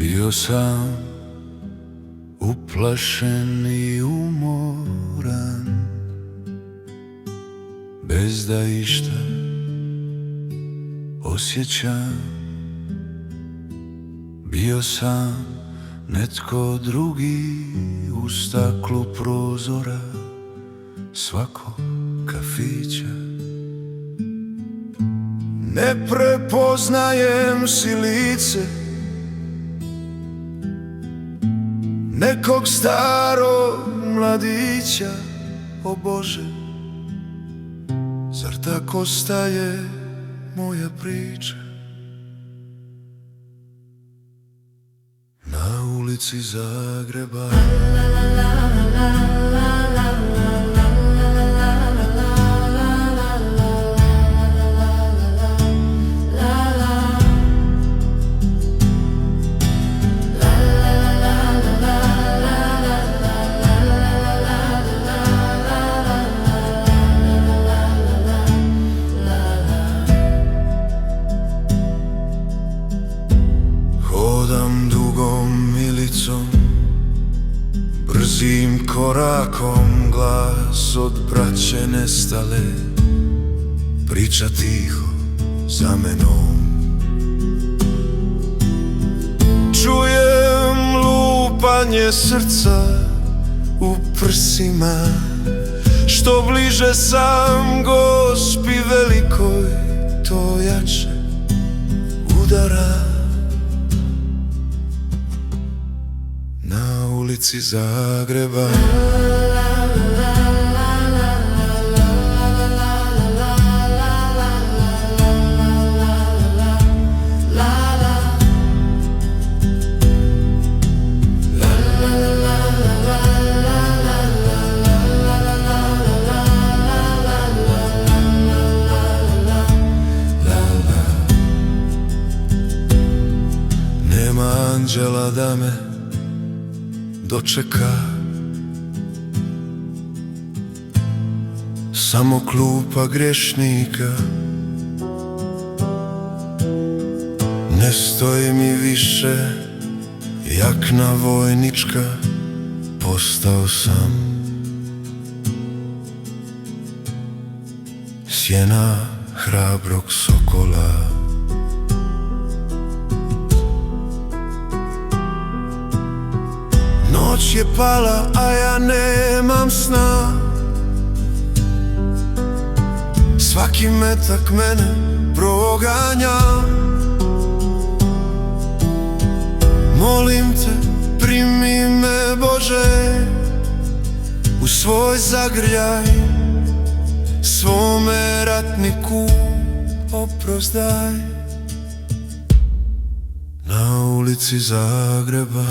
Bio sam uplašen i umoran, bez da išta osjećam. Bio sam netko drugi u staklu prozora svakog kafića. Ne prepoznajem si lice nekog starog mladića. O Bože, zar tako staje moja priča? Na ulici Zagreba hodam dugom milicom, brzim korakom, glas od braće nestale priča tiho za menom. Čujem lupanje srca u prsima, što bliže sam Gospi velikoj, to jače udara. Na ulici Zagreba nema anđela da me dočeka, samo klupa grešnika. Ne stoji mi više jakna vojnička, postao sam sjena hrabrog sokola. Noć je pala, a ja nemam sna. Svaki metak mene proganja. Molim te, primi me Bože u svoj zagrljaj, svome ratniku oprost daj. Na ulici Zagreba